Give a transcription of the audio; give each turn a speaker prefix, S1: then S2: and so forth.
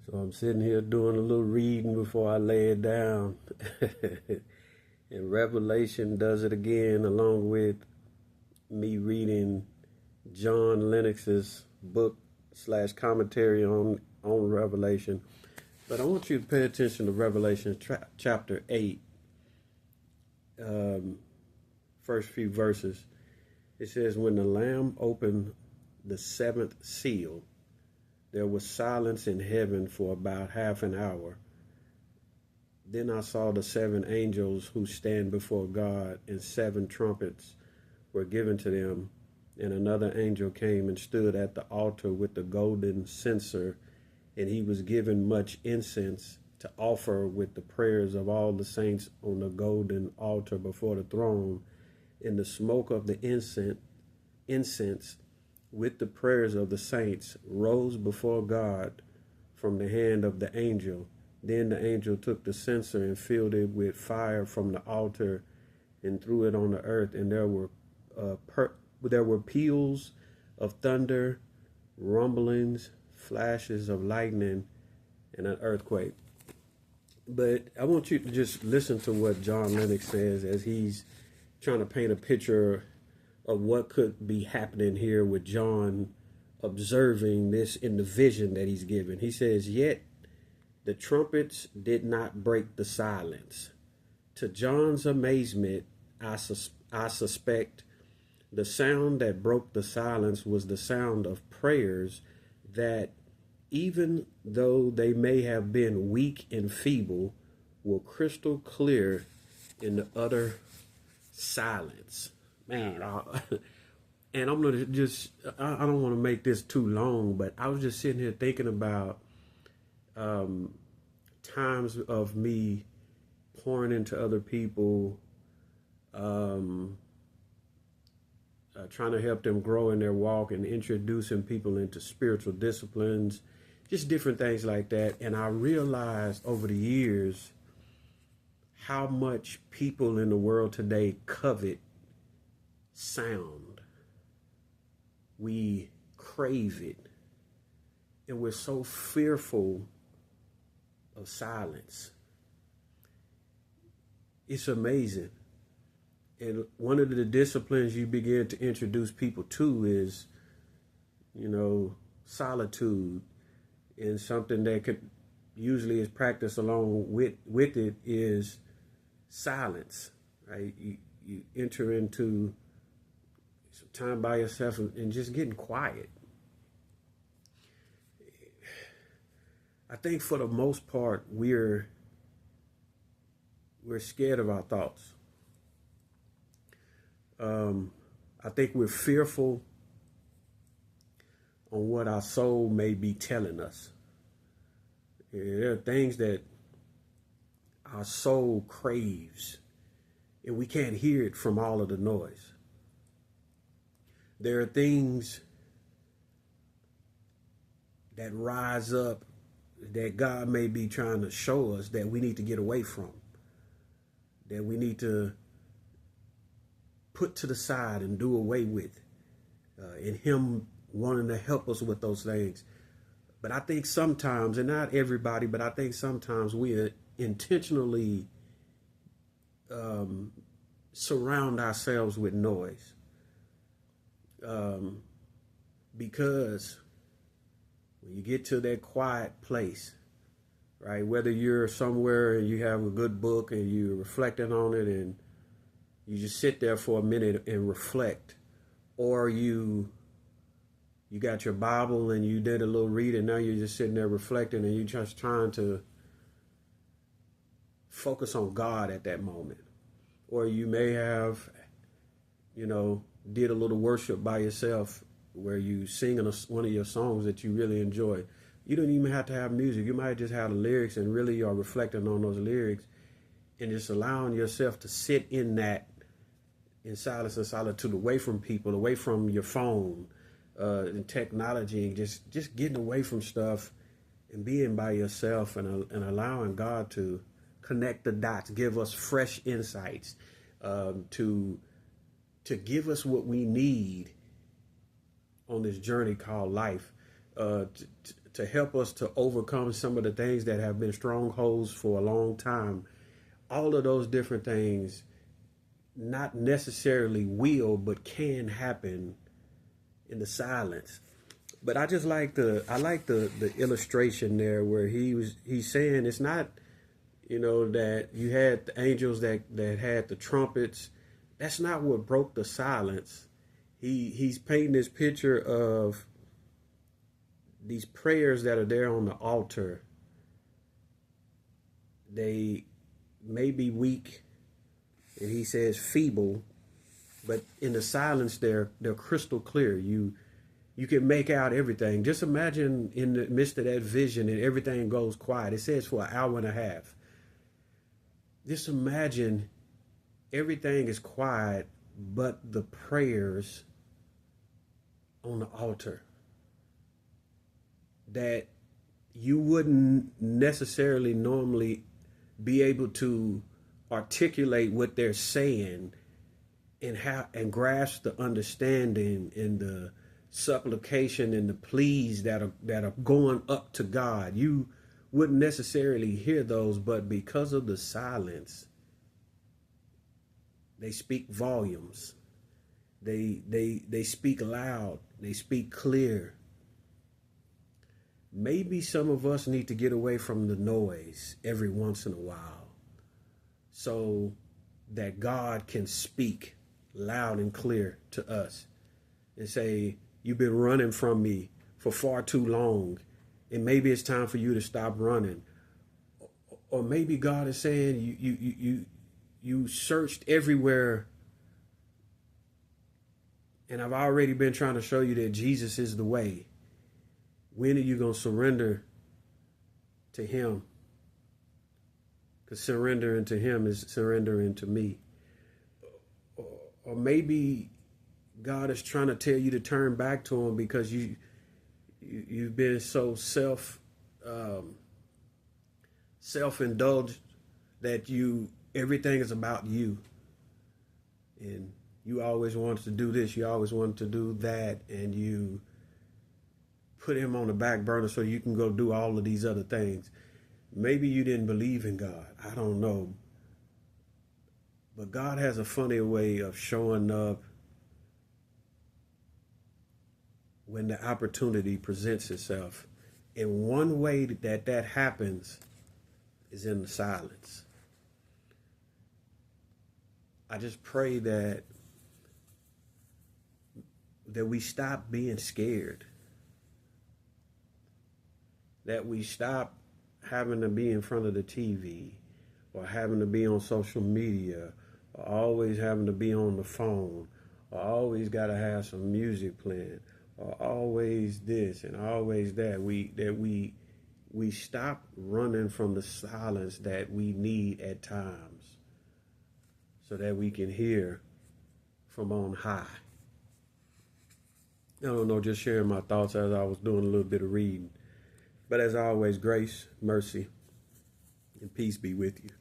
S1: So I'm sitting here doing a little reading before I lay it down. And Revelation does it again, along with me reading John Lennox's book slash commentary on Revelation. But I want you to pay attention to Revelation chapter 8, first few verses. It says, when the Lamb opened the seventh seal, there was silence in heaven for about half an hour. Then I saw the seven angels who stand before God, and seven trumpets were given to them. And another angel came and stood at the altar with the golden censer, and he was given much incense to offer with the prayers of all the saints on the golden altar before the throne. And the smoke of the incense with the prayers of the saints rose before God from the hand of the angel. Then the angel took the censer and filled it with fire from the altar and threw it on the earth. And there were peals of thunder, rumblings, flashes of lightning, and an earthquake. But I want you to just listen to what John Lennox says as he's trying to paint a picture of what could be happening here with John observing this in the vision that he's given. He says, yet the trumpets did not break the silence. To John's amazement, I suspect the sound that broke the silence was the sound of prayers that, even though they may have been weak and feeble, were crystal clear in the utter silence. Man, and I'm going to just, I don't want to make this too long, but I was just sitting here thinking about times of me pouring into other people, trying to help them grow in their walk and introducing people into spiritual disciplines, just different things like that. And I realized over the years how much people in the world today covet sound. We crave it, and we're so fearful of silence. It's amazing. And one of the disciplines you begin to introduce people to is, solitude. And something that could usually is practiced along with it is silence, right? You enter into some time by yourself and just getting quiet. I think for the most part, we're scared of our thoughts. I think we're fearful on what our soul may be telling us. There are things that our soul craves, and we can't hear it from all of the noise. There are things that rise up that God may be trying to show us that we need to get away from, that we need to put to the side and do away with, in Him wanting to help us with those things. But I think sometimes, and not everybody, but I think sometimes we intentionally surround ourselves with noise, because when you get to that quiet place, right, whether you're somewhere and you have a good book and you're reflecting on it and you just sit there for a minute and reflect, or you got your Bible and you did a little reading, now you're just sitting there reflecting and you're just trying to focus on God at that moment. Or you may have, did a little worship by yourself where you sing one of your songs that you really enjoy. You don't even have to have music. You might just have the lyrics and really are reflecting on those lyrics and just allowing yourself to sit in that, in silence and solitude, away from people, away from your phone, and technology, and just getting away from stuff and being by yourself and allowing God to connect the dots, give us fresh insights, to give us what we need on this journey called life, to help us to overcome some of the things that have been strongholds for a long time. All of those different things not necessarily will, but can happen in the silence. But I just like the illustration there where he's saying it's not, that you had the angels that had the trumpets. That's not what broke the silence. He's painting this picture of these prayers that are there on the altar. They may be weak, and he says feeble, but in the silence they're crystal clear. You can make out everything. Just imagine in the midst of that vision and everything goes quiet. It says for an hour and a half. Just imagine everything is quiet but the prayers on the altar that you wouldn't necessarily normally be able to articulate what they're saying and grasp the understanding and the supplication and the pleas that are going up to God. You wouldn't necessarily hear those, but because of the silence, they speak volumes. They speak loud. They speak clear. Maybe some of us need to get away from the noise every once in a while so that God can speak loud and clear to us and say, you've been running from me for far too long, and maybe it's time for you to stop running. Or maybe God is saying you searched everywhere, and I've already been trying to show you that Jesus is the way. When are you going to surrender to him? Because surrendering to him is surrendering to me. Or maybe God is trying to tell you to turn back to him because you've been so self-indulged that everything is about you. And you always wanted to do this, you always wanted to do that, and you put him on the back burner so you can go do all of these other things. Maybe you didn't believe in God. I don't know. But God has a funny way of showing up when the opportunity presents itself. And one way that happens is in the silence. I just pray that we stop being scared. That we stop having to be in front of the TV or having to be on social media or always having to be on the phone or always got to have some music playing or always this and always that. We stop running from the silence that we need at times so that we can hear from on high. I don't know, just sharing my thoughts as I was doing a little bit of reading. But as always, grace, mercy, and peace be with you.